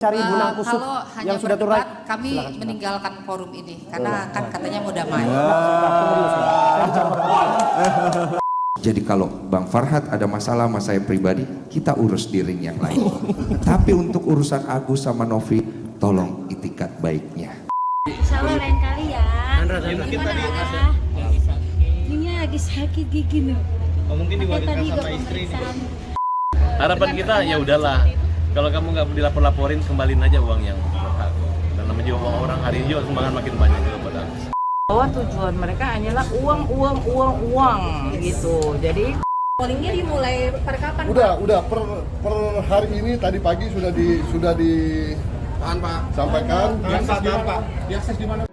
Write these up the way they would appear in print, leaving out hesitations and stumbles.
cari benang kusut kalau hanya yang sudah turun. Kami meninggalkan forum ini karena kan katanya mau damai. Jadi kalau Bang Farhat ada masalah sama saya pribadi, kita urus di ring yang lain. Tapi untuk urusan Agus sama Novi, tolong itikat baiknya. Insya Allah lain kali ya. Gimana ya? Ini lagi sakit gigi nih. Mungkin Makanya diwariskan tadi juga sama istri. pemeriksaan. Harapan kita ya udahlah. Kalau kamu nggak dilapor-laporin, kembaliin aja uang yang berhak. Dan namanya juga uang orang hari ini juga sumbangan makin banyak juga pada Agus. Bahwa tujuan mereka hanyalah uang gitu. Jadi Pollingnya dimulai per kapan? Udah per hari ini tadi pagi sudah sampaikan. Diakses di mana?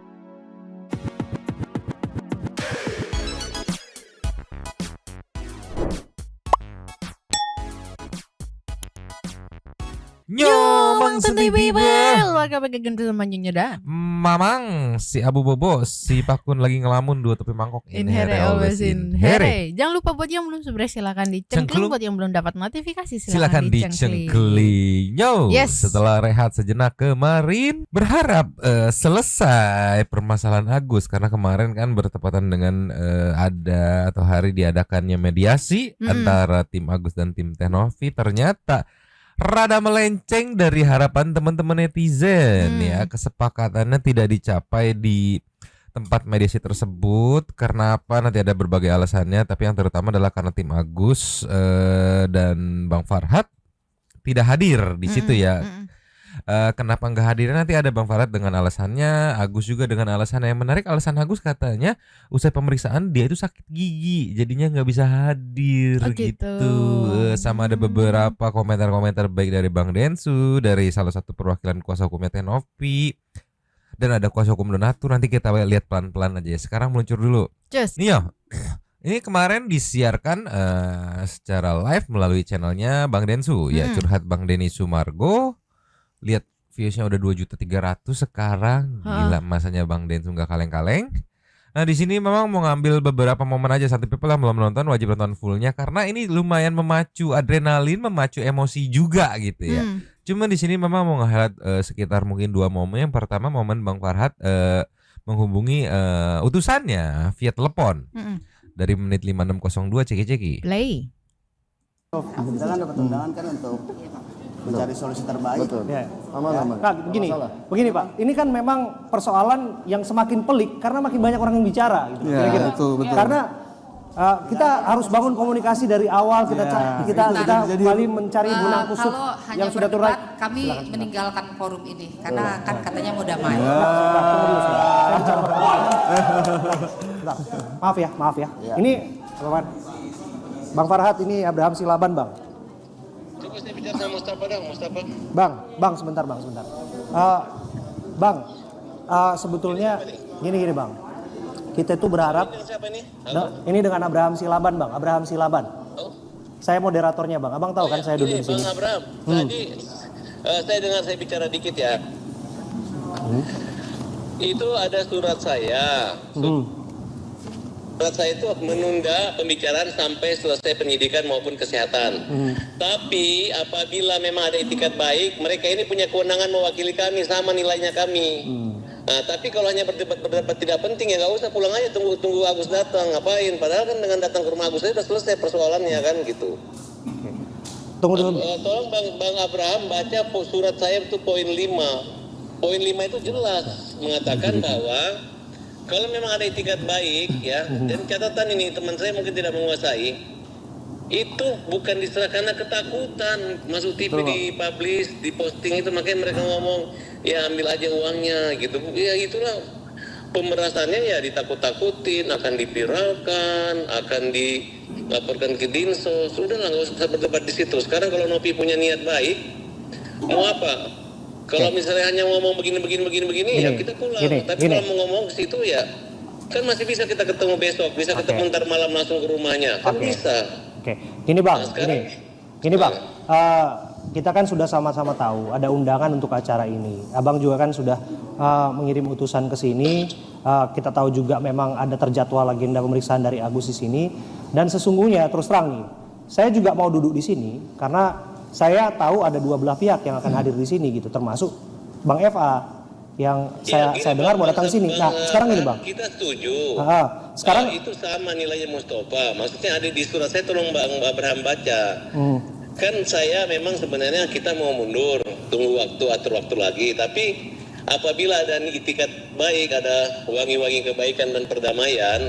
Nyomang Santai sendiri Bebel, warga bagian semuanya dah. Mamang, si Abu Bobo, si Pakun lagi ngelamun dua topi mangkok. In here always in here. Jangan lupa buat yang belum subscribe silakan dicengkling, buat yang belum dapat notifikasi silakan dicengkling. Yo, Yes. setelah rehat sejenak kemarin, berharap selesai permasalahan Agus karena kemarin kan bertepatan dengan ada atau hari diadakannya mediasi antara tim Agus dan tim Teh Novi. Ternyata rada melenceng dari harapan teman-teman netizen ya. Kesepakatannya tidak dicapai di tempat mediasi tersebut. Karena apa? Nanti ada berbagai alasannya, tapi yang terutama adalah karena tim Agus dan Bang Farhat tidak hadir di situ ya. Kenapa nggak hadir? Nanti ada Bang Farhat dengan alasannya, Agus juga dengan alasan yang menarik. Alasan Agus katanya usai pemeriksaan dia itu sakit gigi, jadinya nggak bisa hadir gitu. Sama ada beberapa komentar-komentar baik dari Bang Densu, dari salah satu perwakilan kuasa hukumnya Teh Novi, dan ada kuasa hukum Donatur. Nanti kita lihat pelan-pelan aja ya. Sekarang meluncur dulu. Nih yo. Ini kemarin disiarkan secara live melalui channelnya Bang Densu ya, curhat Bang Denny Sumargo. Lihat viewsnya udah 2.300.000 sekarang. Gila, masanya Bang Densu nggak kaleng-kaleng. Nah di sini memang mau ngambil beberapa momen aja. Santai people yang belum nonton wajib nonton fullnya karena ini lumayan memacu adrenalin, memacu emosi juga gitu ya. Cuma di sini memang mau nge-highlight sekitar mungkin 2 momen. Yang pertama momen Bang Farhat menghubungi utusannya via telepon dari menit 5602 ceki-ceki. Play. Kita kan dapat undangan kan untuk mencari solusi terbaik. Betul. Ya. Aman. Nah, begini Pak, ini kan memang persoalan yang semakin pelik karena makin banyak orang yang bicara gitu. Ya, Kira-kira. betul. Karena kita harus bangun komunikasi dari awal, kita kembali mencari benang kusut yang sudah turun. Kami meninggalkan forum ini karena kan katanya mau damai. Maaf ya. Ini Bang Farhat, ini Abraham Silaban, Bang. Coba saya bicara sama Mustafa dong, Mustafa. Bang, sebentar. Bang, sebetulnya gini Bang. Kita itu berharap Siapa ini? ini dengan Abraham Silaban, Bang. Abraham Silaban. Saya moderatornya, Bang. Abang tahu kan saya duduk di sini. Bang Abraham, tadi saya bicara dikit ya. Itu ada surat saya. Surat saya itu menunda pembicaraan sampai selesai penyidikan maupun kesehatan. Tapi apabila memang ada itikat baik, mereka ini punya kewenangan mewakili kami sama nilainya kami. Nah, tapi kalau hanya berdebat tidak penting ya nggak usah, pulang aja tunggu Agus datang. Ngapain? Padahal kan dengan datang ke rumah Agus saja sudah selesai persoalannya kan gitu. Tunggu. Tolong Bang Abraham baca surat saya itu poin 5. Poin 5 itu jelas mengatakan bahwa kalau memang ada itikat baik ya, dan catatan ini teman saya mungkin tidak menguasai, itu bukan diserahkan karena ketakutan masuk TV dipublish, diposting itu, makanya mereka ngomong ya ambil aja uangnya gitu. Ya itulah pemerasannya, ya ditakut-takutin, akan dipiralkan, akan dilaporkan ke Dinsos. Sudahlah, nggak usah berdebat di situ. Sekarang kalau Novi punya niat baik, mau apa? Kalau misalnya hanya ngomong begini ya kita pulang. Tapi kalau mau ngomong ke situ ya kan masih bisa kita ketemu besok, bisa ketemu ntar malam langsung ke rumahnya, kan bisa. Gini Bang, gini Bang, kita kan sudah sama-sama tahu ada undangan untuk acara ini. Abang juga kan sudah mengirim utusan ke sini. Kita tahu juga memang ada terjadwal agenda pemeriksaan dari Agus di sini. Dan sesungguhnya terus terang nih, saya juga mau duduk di sini karena saya tahu ada dua belah pihak yang akan hadir di sini gitu, termasuk Bang FA yang saya dengar mau datang ke sini. Nah, sekarang gini Bang. Kita setuju. Sekarang itu sama nilainya Mustafa. Maksudnya ada di surat saya, tolong Bang Abraham baca. Kan saya memang sebenarnya kita mau mundur, tunggu waktu, atur waktu lagi. Tapi apabila ada itikat baik, ada wangi-wangi kebaikan dan perdamaian,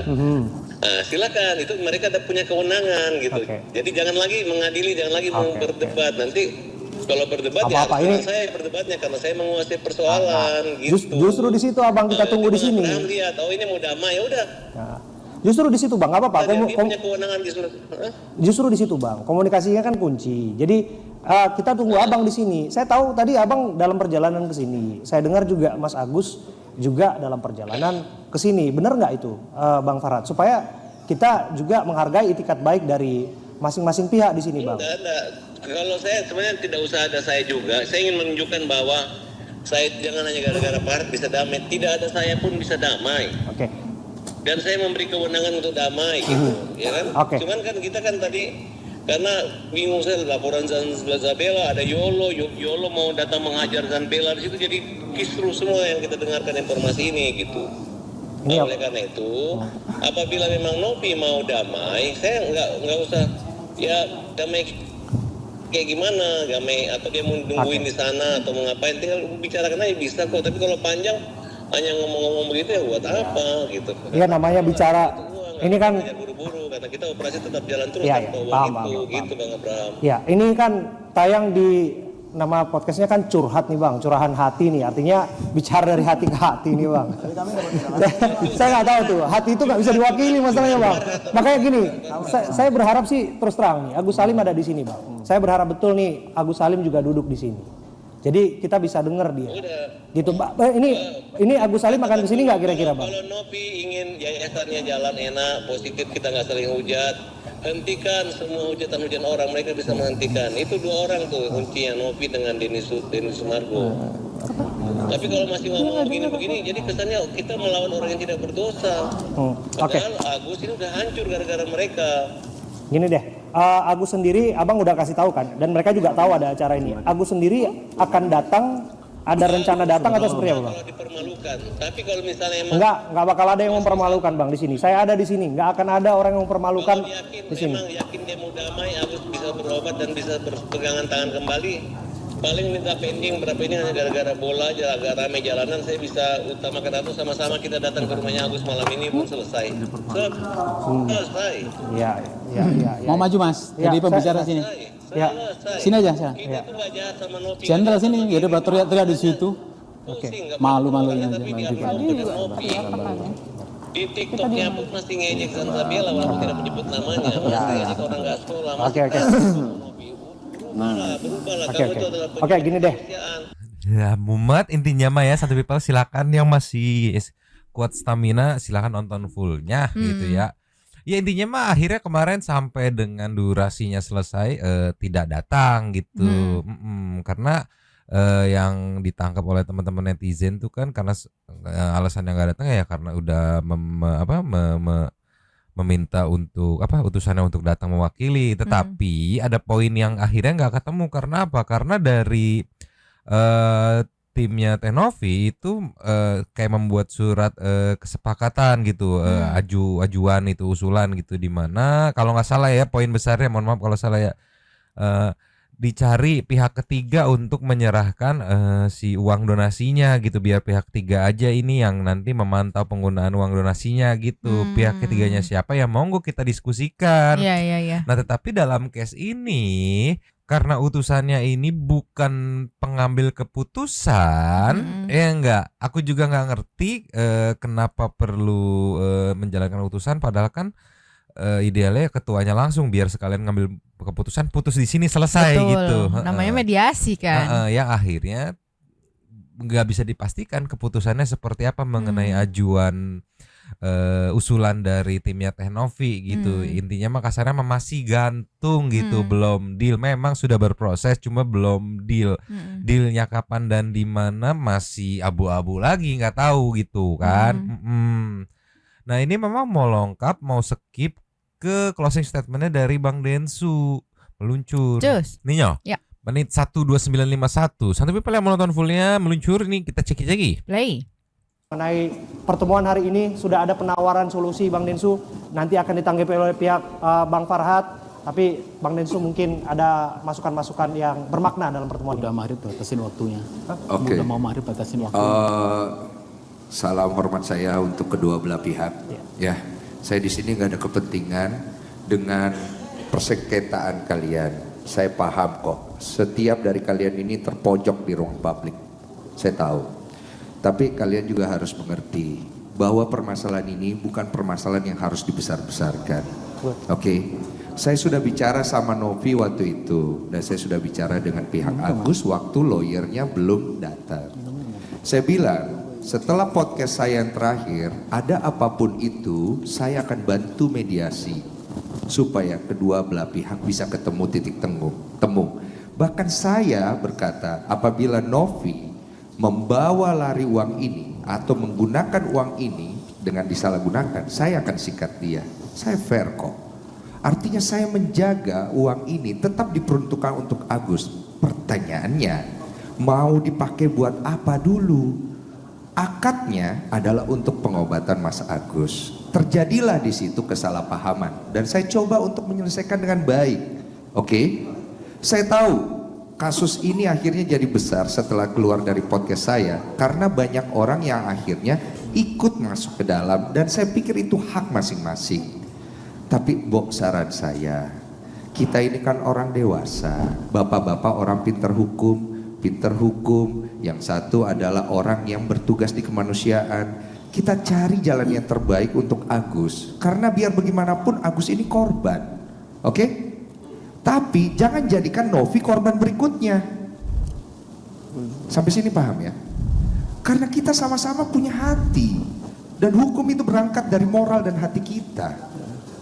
nah, silakan, itu mereka ada punya kewenangan gitu. Jadi jangan lagi mengadili, jangan lagi mau berdebat. Nanti kalau berdebat ya harus saya berdebatnya karena saya menguasai persoalan gitu. Justru di situ Abang kita tunggu di sini. Lihat, oh ini mau damai, ya udah. Justru di situ Bang, apa Pak? Punya kewenangan di surat. Justru di situ Bang, komunikasinya kan kunci. Jadi kita tunggu Abang di sini. Saya tahu tadi Abang dalam perjalanan ke sini. Saya dengar juga Mas Agus juga dalam perjalanan ke sini. Benar nggak itu Bang Farhad? Supaya kita juga menghargai itikat baik dari masing-masing pihak di sini Bang. Tidak. Kalau saya sebenarnya tidak usah ada saya juga. Saya ingin menunjukkan bahwa saya jangan hanya gara-gara Farhad bisa damai. Tidak ada saya pun bisa damai. Dan saya memberi kewenangan untuk damai gitu, ya kan? Cuman kan kita kan tadi karena bingung saya laporan Zanbela, ada Yolo mau datang menghajar Zanbela di situ, jadi kisruh semua yang kita dengarkan informasi ini gitu. Oleh karena itu, apabila memang Novi mau damai, saya nggak usah ya damai kayak gimana, damai atau dia mau nungguin di sana atau mau ngapain, tinggal bicarakan aja bisa kok. Tapi kalau panjang hanya ngomong-ngomong begitu ya buat apa gitu. Iya namanya bicara ini kan buru-buru karena kita operasi tetap jalan terus tanpa uang gitu Bang Abraham. Ya ini kan tayang di nama podcastnya kan curhat nih Bang, curahan hati nih, artinya bicara dari hati ke hati nih Bang. Saya nggak tahu tuh, hati itu nggak bisa diwakili masalahnya Bang. Makanya gini, saya berharap sih terus terang nih, Agus Salim ada di sini Bang. Saya berharap betul nih Agus Salim juga duduk di sini. Jadi kita bisa dengar dia. Gitu Pak. Ini Agus Salim akan kesini nggak kira-kira Bang? Kalau Novi ingin yayasannya jalan enak, positif, kita nggak saling hujat, hentikan semua hujatan-hujatan orang, mereka bisa menghentikan. Itu dua orang tuh kuncinya, Novi dengan Denis Sumargo. Tapi kalau masih ngomong begini-begini, jadi kesannya kita melawan orang yang tidak berdosa. Padahal Agus ini udah hancur gara-gara mereka. Gini deh, Agus sendiri Abang udah kasih tahu kan, dan mereka juga tahu ada acara ini. Agus sendiri akan datang, ada rencana datang atau seperti apa Bang? Kalau dipermalukan, tapi kalau misalnya enggak bakal ada yang mempermalukan Bang di sini. Saya ada di sini, nggak akan ada orang yang mempermalukan di sini. Memang yakin dia mau damai, Agus bisa berobat dan bisa berpegangan tangan kembali. Paling minta pending berapa ini hanya gara-gara bola aja, agak ramai jalanan, saya bisa utamakan itu sama-sama kita datang ke rumahnya Agus malam ini pun selesai. Selesai. Iya. Mau maju Mas, jadi pembicara sini. Ya. Sini aja saya. Kita tuh gak jahat sama Novi. Jenderal sini, ya udah teriak-teriak di situ. Malu-malunya aja. Di TikToknya pun masih ngejek Zanbela walaupun tidak menyebut namanya. Masih ngejek orang gak sekolah. Oke, gini deh. Ya, mumet intinya mah ya, satu people silakan yang masih kuat stamina silakan nonton fullnya gitu ya. Ya intinya mah akhirnya kemarin sampai dengan durasinya selesai tidak datang gitu. Karena yang ditangkap oleh teman-teman netizen tuh kan karena alasan yang nggak datang ya karena udah meminta untuk utusannya untuk datang mewakili, tetapi ada poin yang akhirnya nggak ketemu. Karena apa? Karena dari timnya Tenovi itu kayak membuat surat kesepakatan gitu, ajuan itu usulan gitu, di mana kalau nggak salah ya poin besarnya, mohon maaf kalau salah ya, dicari pihak ketiga untuk menyerahkan si uang donasinya gitu, biar pihak ketiga aja ini yang nanti memantau penggunaan uang donasinya gitu. Pihak ketiganya siapa ya monggo kita diskusikan. Iya. Nah tetapi dalam case ini karena utusannya ini bukan pengambil keputusan, aku juga nggak ngerti kenapa perlu menjalankan utusan, padahal kan idealnya ketuanya langsung biar sekalian ngambil keputusan, putus di sini selesai. Betul, gitu. Namanya mediasi kan. Yang akhirnya nggak bisa dipastikan keputusannya seperti apa mengenai ajuan usulan dari timnya Tenovi gitu. Intinya mah kasarnya masih gantung gitu, belum deal. Memang sudah berproses cuma belum deal. Dealnya kapan dan di mana masih abu-abu lagi, nggak tahu gitu kan. Nah ini memang mau lengkap, mau skip ke closing statementnya dari Bang Densu meluncur. Cus. Ninyo. Ya. menit 1:29:51. Santai people yang mau nonton fullnya meluncur ini kita cek lagi. Play. Mengenai pertemuan hari ini sudah ada penawaran solusi Bang Densu, nanti akan ditanggapi oleh pihak Bang Farhat, tapi Bang Densu mungkin ada masukan-masukan yang bermakna dalam pertemuan Udah ini. maghrib batasin waktunya. Oke. Udah mau maghrib batasin waktunya. Salam hormat saya untuk kedua belah pihak. Ya, saya di sini nggak ada kepentingan dengan persengketaan kalian. Saya paham kok. Setiap dari kalian ini terpojok di ruang publik. Saya tahu. Tapi kalian juga harus mengerti bahwa permasalahan ini bukan permasalahan yang harus dibesar-besarkan. Oke. Saya sudah bicara sama Novi waktu itu dan saya sudah bicara dengan pihak Agus waktu lawyernya belum datang. Saya bilang setelah podcast saya yang terakhir, ada apapun itu, saya akan bantu mediasi supaya kedua belah pihak bisa ketemu titik temu. Bahkan saya berkata, apabila Novi membawa lari uang ini atau menggunakan uang ini dengan disalahgunakan, saya akan sikat dia. Saya fair kok. Artinya saya menjaga uang ini tetap diperuntukkan untuk Agus. Pertanyaannya, mau dipakai buat apa dulu? Akadnya adalah untuk pengobatan Mas Agus. Terjadilah di situ kesalahpahaman dan saya coba untuk menyelesaikan dengan baik. Oke? Saya tahu kasus ini akhirnya jadi besar setelah keluar dari podcast saya karena banyak orang yang akhirnya ikut masuk ke dalam dan saya pikir itu hak masing-masing. Tapi Mbok, saran saya, kita ini kan orang dewasa, bapak-bapak orang pintar hukum, yang satu adalah orang yang bertugas di kemanusiaan. Kita cari jalan yang terbaik untuk Agus, karena biar bagaimanapun Agus ini korban, oke? Tapi jangan jadikan Novi korban berikutnya. Sampai sini paham ya? Karena kita sama-sama punya hati, dan hukum itu berangkat dari moral dan hati kita.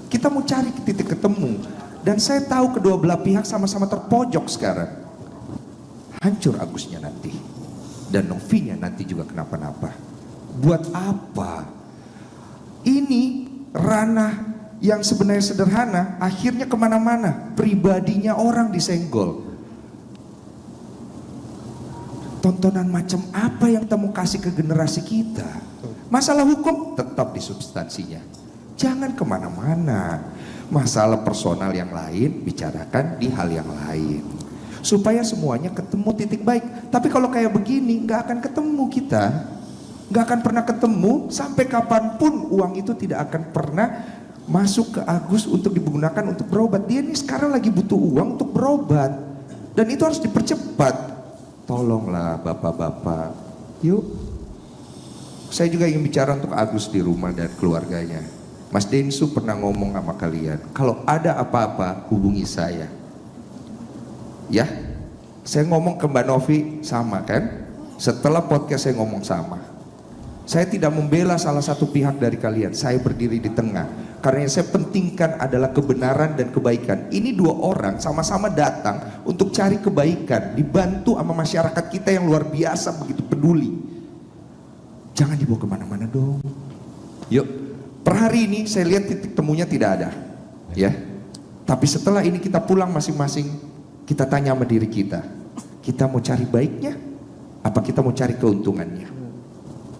Kita mau cari titik ketemu, dan saya tahu kedua belah pihak sama-sama terpojok sekarang. Hancur Agusnya nanti, dan Novinya nanti juga kenapa-napa. Buat apa? Ini ranah yang sebenarnya sederhana, akhirnya kemana-mana. Pribadinya orang disenggol. Tontonan macam apa yang kita mau kasih ke generasi kita? Masalah hukum tetap di substansinya. Jangan kemana-mana. Masalah personal yang lain bicarakan di hal yang lain. Supaya semuanya ketemu titik baik. Tapi kalau kayak begini nggak akan ketemu kita. Nggak akan pernah ketemu sampai kapanpun uang itu tidak akan pernah masuk ke Agus untuk digunakan untuk berobat. Dia ini sekarang lagi butuh uang untuk berobat. Dan itu harus dipercepat. Tolonglah bapak-bapak. Yuk. Saya juga ingin bicara untuk Agus di rumah dan keluarganya. Mas Densu pernah ngomong sama kalian, kalau ada apa-apa hubungi saya. Ya, saya ngomong ke Mbak Novi sama kan? Setelah podcast saya ngomong sama. Saya tidak membela salah satu pihak dari kalian, saya berdiri di tengah. Karena yang saya pentingkan adalah kebenaran dan kebaikan. Ini dua orang sama-sama datang untuk cari kebaikan, dibantu sama masyarakat kita yang luar biasa begitu peduli. Jangan dibawa kemana-mana dong. Yuk. Per hari ini saya lihat titik temunya tidak ada, ya. Tapi setelah ini kita pulang masing-masing, kita tanya sama diri kita mau cari baiknya, apa kita mau cari keuntungannya?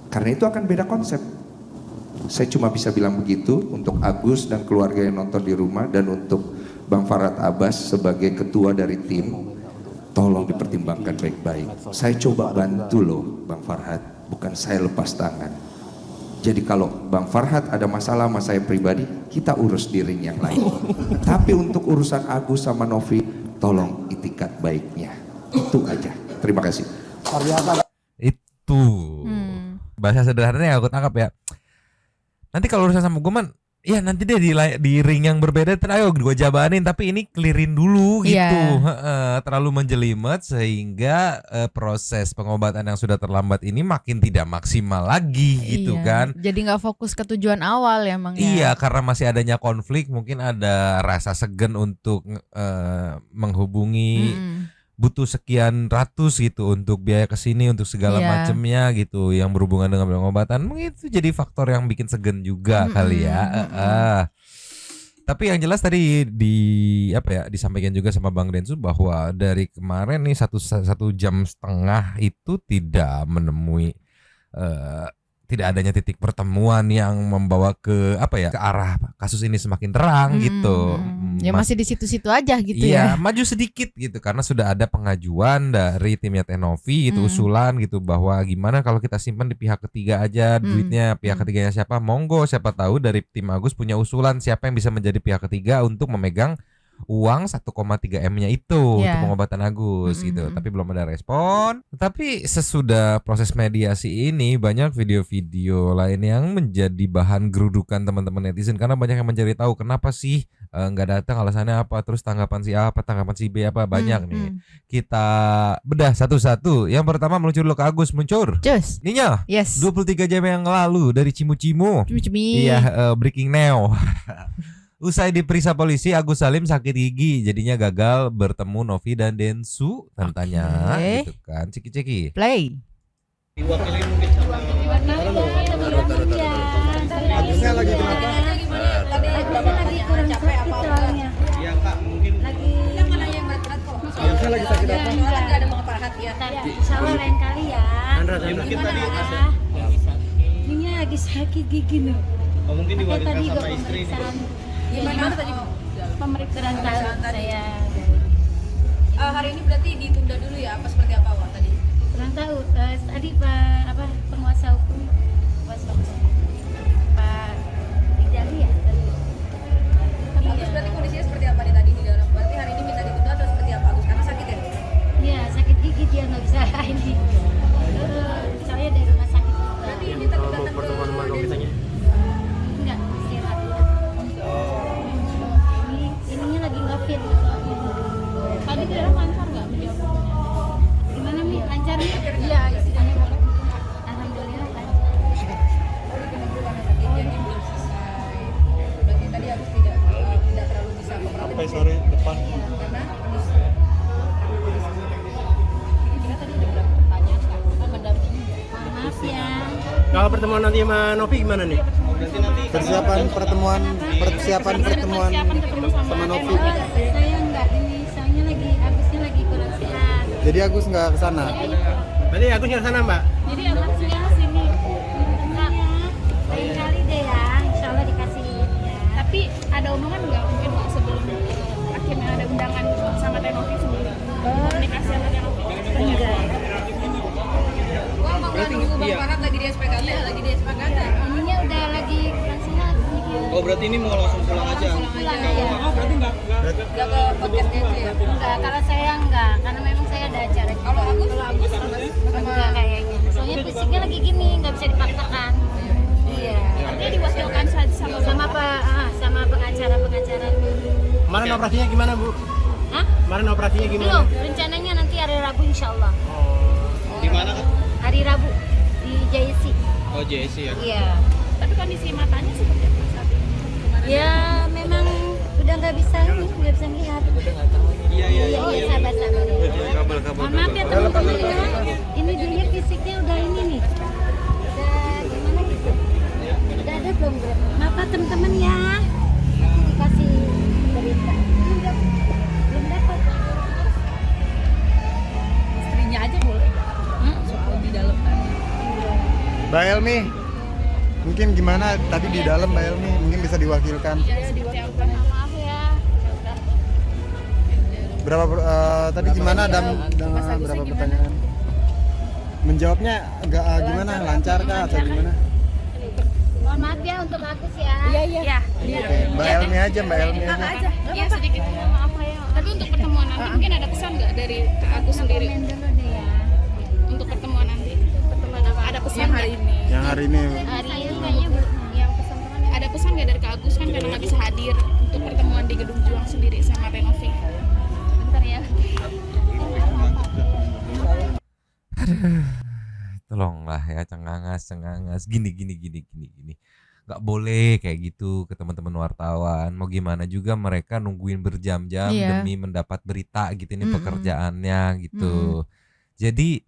Karena itu akan beda konsep. Saya cuma bisa bilang begitu untuk Agus dan keluarga yang nonton di rumah dan untuk Bang Farhat Abbas sebagai ketua dari tim, tolong dipertimbangkan baik-baik. Saya coba bantu loh Bang Farhat, bukan saya lepas tangan. Jadi kalau Bang Farhat ada masalah sama saya pribadi, kita urus di ring yang lain. Tapi untuk urusan Agus sama Novi, tolong itikat baiknya. Itu aja. Terima kasih. Itu. Bahasa sederhananya aku tangkap ya. Nanti kalau urusan sama gue man, ya nanti deh di ring yang berbeda ayo gue jabanin, tapi ini clearin dulu gitu. Terlalu menjelimet sehingga proses pengobatan yang sudah terlambat ini makin tidak maksimal lagi gitu kan. Jadi nggak fokus ke tujuan awal ya Mang. Iya, karena masih adanya konflik, mungkin ada rasa segan untuk menghubungi. Butuh sekian ratus gitu untuk biaya kesini, untuk segala macamnya gitu yang berhubungan dengan pengobatan. Mungkin itu jadi faktor yang bikin segan juga kali ya. Tapi yang jelas tadi disampaikan juga sama Bang Densu bahwa dari kemarin nih satu jam setengah itu tidak menemui tidak adanya titik pertemuan yang membawa ke ke arah kasus ini semakin terang gitu. Ya masih di situ-situ aja gitu iya, ya. maju sedikit gitu karena sudah ada pengajuan dari timnya Teh Novi itu usulan gitu bahwa gimana kalau kita simpan di pihak ketiga aja duitnya, pihak ketiganya siapa, monggo, siapa tahu dari tim Agus punya usulan siapa yang bisa menjadi pihak ketiga untuk memegang uang 1,3 M-nya itu untuk pengobatan Agus gitu. Tapi belum ada respon. Tapi sesudah proses mediasi ini banyak video-video lain yang menjadi bahan gerudukan teman-teman netizen karena banyak yang mencari tahu kenapa sih nggak datang, alasannya apa, terus tanggapan si A apa, tanggapan si B apa, banyak nih. Kita bedah satu-satu. Yang pertama meluncur dulu ke Agus, meluncur. Just. Ninya. Yes. 23 jam yang lalu dari Cimu-Cimu. Iya, breaking now. Usai diperiksa polisi, Agus Salim sakit gigi, jadinya gagal bertemu Novi dan Densu. Tantanya gitu kan. Ciki-ciki. Play. Diwakili mungkin sama Agusnya lagi kenapa? lagi kurang capek apa soalnya. Iya Kak, mungkin Lagi Agusnya lagi sakit apa? Enggak ada Bang Farhat ya. Insya Allah lain kali ya. Mungkin tadi Ini lagi sakit gigi nih. oh, mungkin diwakilkan Tadi sama juga istri nih. pemeriksaan. Gimana tadi? Pemeriksaan saya. Hari ini berarti ditunda dulu ya, apa seperti apa Wak tadi? Kurang tahu. Tadi Pak penguasa hukum Pak Rijali ya. Agus berarti kondisinya seperti apa nih tadi di dalam? Berarti hari ini minta ditunda atau seperti apa Agus? Karena sakit ya? Iya sakit gigi dia nggak bisa ini. Saya dari rumah sakit. Berarti ini datang ke Densu. Enggak istirahat. Ininya lagi nggak fit. Tadi kira lancar nggak menjawab? Gimana Mi? Lancar Mi? Iya, istilahnya boleh. Alhamdulillah lancar. Jadi belum selesai. Berarti tadi Agus tidak terlalu bisa kooperatif. Sampai sore depan. Karena Kita tadi udah berapa pertanyaan Kak? Mendampingi nggak? Maaf ya. Kalau pertemuan nanti sama Novi gimana nih? Persiapan pertemuan ketemu sama Novi. Saya enggak ini, soalnya Agusnya lagi kurang sehat. Jadi Agus nggak ke sana. Berarti aku nyari sana Mbak. Jadi Agusnya sini. Enggak ya. Lain kali deh ya, insya Allah dikasih ya. Tapi ada omongan nggak mungkin Pak sebelum akhirnya ada undangan sama Teh Novi sebelum komunikasi sama Teh Novi? Enggak. berarti Bang Farhat lagi di SPKT, lagi di SPKT. Ininya udah lagi kurang sehat. Oh berarti ini mau langsung pulang aja? Pulang ya. Oh berarti enggak Enggak ke podcast Densu ya? Enggak, kalau saya enggak, karena memang saya ada acara. Kalau Agus sama Enggak kayaknya. Soalnya fisiknya lagi gini, nggak bisa dipaksakan. Iya. Artinya diwakilkan Sama pengacara-pengacara. Kemarin operasinya gimana Bu? Hah? Kemarin operasinya gimana? Belum, rencananya nanti hari Rabu insya Allah. di mana kan? Hari Rabu di JSC. Oh JSC ya. Iya. Tapi kondisi matanya seperti apa saat ini? Ya memang udah nggak bisa lihat. Iya, sabar. Mohon maaf ya teman-teman ya. Ini dia fisiknya udah ini nih. Udah gimana gitu? Udah ada belum? Maaf teman-teman ya. Nanti dikasih berita. Belum dapat. istrinya aja boleh nggak? Soal di dalam tadi. Mbak Elmi, mungkin gimana tadi di dalam Mbak Elmi? Mungkin bisa diwakilkan. Maaf ya. Berapa tadi gimana dan berapa pertanyaan? Menjawabnya agak gimana? Lancar kah atau gimana? Mohon maaf ya untuk Agus ya. Iya. Mbak Elmi aja, Mbak Elmi aja. Iya sedikit maaf ya. Tapi untuk pertemuan nanti mungkin ada pesan nggak dari Agus sendiri Komen dulu deh ya. untuk pertemuan nanti? Pertemuan apa? Ada pesan hari ini? Yang hari ini Hari ini kayaknya belum. Yang pesan ada pesan nggak dari Kak Agus kan karena nggak bisa hadir untuk pertemuan di Gedung Juang sendiri sama Teh Novi? Bentar ya. Tolonglah ya cengangas gini nggak boleh kayak gitu ke teman-teman wartawan. Mau gimana juga mereka nungguin berjam-jam Iya. demi mendapat berita gitu, ini pekerjaannya gitu. Jadi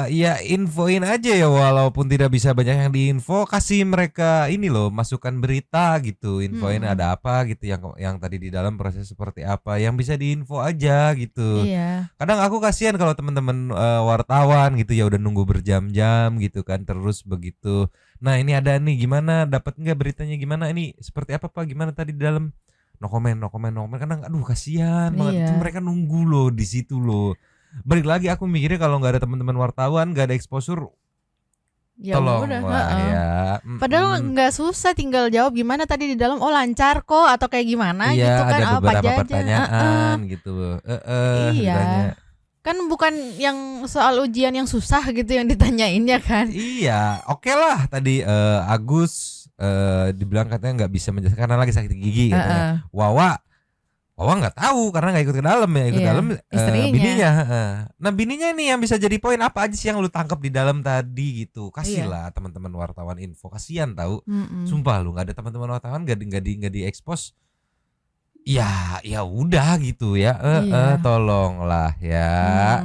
Ya infoin aja ya, walaupun tidak bisa banyak yang diinfo, kasih mereka ini loh masukan berita gitu, infoin ada apa gitu, yang tadi di dalam proses seperti apa, yang bisa diinfo aja gitu. Iya. Kadang aku kasihan kalau teman-teman wartawan gitu ya udah nunggu berjam-jam gitu kan, terus begitu. Nah ini ada nih, gimana, dapat nggak beritanya, gimana ini seperti apa Pak, gimana tadi di dalam, no comment. Kadang aduh kasihan banget, mereka nunggu loh di situ loh. Balik lagi aku mikirnya kalau nggak ada teman-teman wartawan, nggak ada exposure, Ya tolong udah, lah ya. Padahal nggak susah, tinggal jawab gimana tadi di dalam, oh lancar kok atau kayak gimana Iya, gitu kan, ada apa beberapa aja. pertanyaan gitu. Iya. Ditanya. Kan bukan yang soal ujian yang susah gitu yang ditanyain ya kan. Iya, oke lah tadi Agus dibilang katanya nggak bisa menjelaskan karena lagi sakit gigi katanya. Wawa nggak tahu karena nggak ikut ke dalam ya, ikut dalam bininya. Nah bininya nih yang bisa jadi poin, apa aja sih yang lu tangkap di dalam tadi gitu, kasih lah teman-teman wartawan info, kasihan tahu. Sumpah lu nggak ada teman-teman wartawan nggak di expose, ya udah gitu ya, tolonglah ya.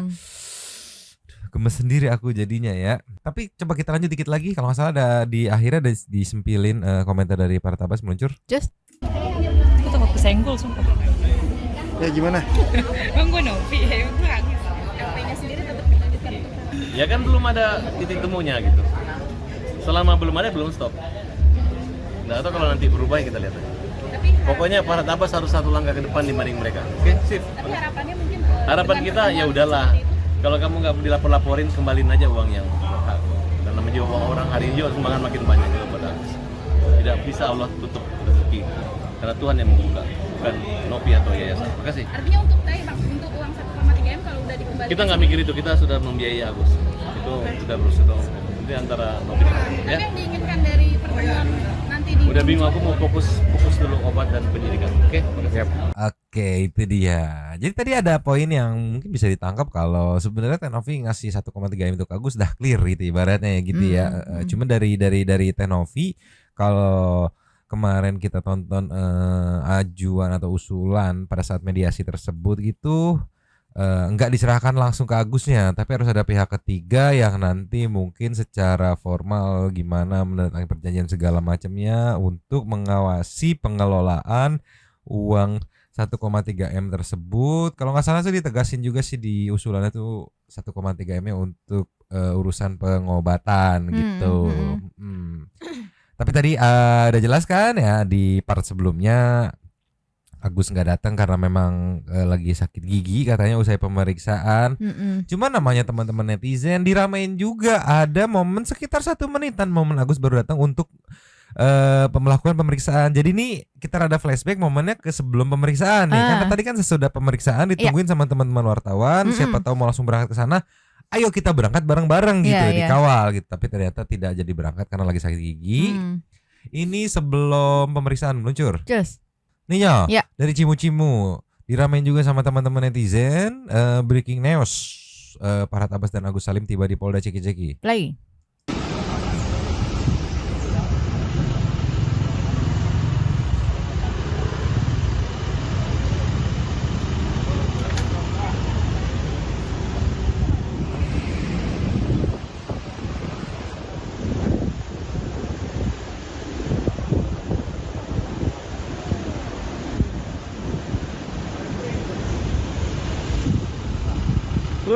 Gemes sendiri aku jadinya ya. Tapi coba kita lanjut dikit lagi, kalau nggak salah ada di akhirnya ada disempilin komentar dari para tabas meluncur. Aku takut kesenggol sumpah. Ya gimana? Bang gue Novi, ya gue Agus. LP-nya sendiri tetap dilanjutkan. Ya kan belum ada titik temunya gitu. Selama belum ada, belum stop. Nggak tahu kalau nanti berubah kita lihat aja. Pokoknya para tabas harus satu langkah ke depan dibanding mereka. Oke, sip. Tapi harapannya mungkin Harapan kita ya udahlah. Kalau kamu nggak dilapor-laporin, kembaliin aja uang yang berhak. Dan namanya juga uang orang hari ini juga semangat makin banyak juga pada Agus. Tidak bisa Allah tutup rezeki. Karena Tuhan yang membuka, bukan Nopi atau yayasan. Terima kasih. artinya untuk untuk uang 1,3 M kalau udah dikembalikan. Kita nggak mikir itu, kita sudah membiayai Agus. Itu sudah berusaha. Itu antara Nopi dan Agus. Tapi Ya. yang diinginkan dari pertemuan nanti di Udah bingung, aku mau fokus dulu obat dan penyidikan. Oke? Oke, itu dia. Jadi tadi ada poin yang mungkin bisa ditangkap kalau sebenarnya Tenovi ngasih 1,3 M untuk Agus udah clear gitu ibaratnya ya gitu ya. Cuma dari Tenovi kalau kemarin kita tonton ajuan atau usulan pada saat mediasi tersebut gitu, enggak diserahkan langsung ke Agusnya, tapi harus ada pihak ketiga yang nanti mungkin secara formal gimana menandatangani perjanjian segala macamnya untuk mengawasi pengelolaan uang 1,3 M tersebut. Kalau nggak salah sih ditegasin juga sih di usulannya tuh 1,3 M-nya untuk urusan pengobatan gitu. Tapi tadi udah jelas kan ya di part sebelumnya Agus nggak datang karena memang lagi sakit gigi katanya usai pemeriksaan. Cuma namanya teman-teman netizen diramein juga, ada momen sekitar 1 menitan momen Agus baru datang untuk melakukan pemeriksaan. Jadi nih kita rada flashback momennya ke sebelum pemeriksaan nih. Karena tadi kan sesudah pemeriksaan ditungguin sama teman-teman wartawan, siapa tahu mau langsung berangkat ke sana. Ayo kita berangkat bareng-bareng gitu, dikawal gitu. Tapi ternyata tidak jadi berangkat karena lagi sakit gigi. Ini sebelum pemeriksaan meluncur. Nih ya, dari Cimu-Cimu diramein juga sama teman-teman netizen. Breaking news, para tabas dan Agus Salim tiba di Polda Ceki-Ceki. Play.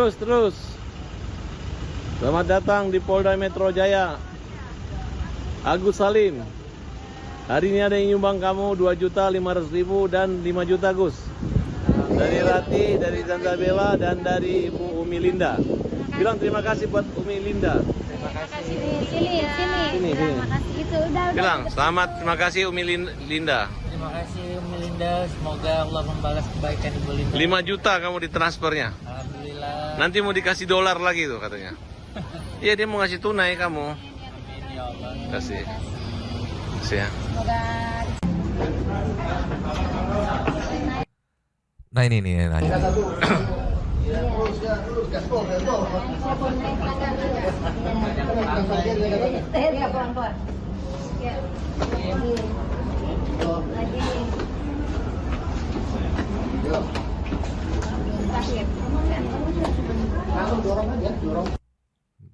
Terus. Selamat datang di Polda Metro Jaya. Agus Salim. Hari ini ada yang nyumbang kamu 2.500.000 dan 5 juta Gus. Dari Rati, dari Zanzabela dan dari Ibu Umi Linda. Bilang terima kasih buat Umi Linda. Terima kasih. Sini. Terima kasih. Itu udah. Bilang selamat, terima kasih Umi Linda. Terima kasih Umi Linda, semoga Allah membalas kebaikan Ibu Linda. 5 juta kamu ditransfernya. Alhamdulillah. Nanti mau dikasih dolar lagi tuh katanya. Iya dia mau ngasih tunai kamu. Amin ya Allah. Kasih. Kasih ya. Nah ini nih nanya. sakit.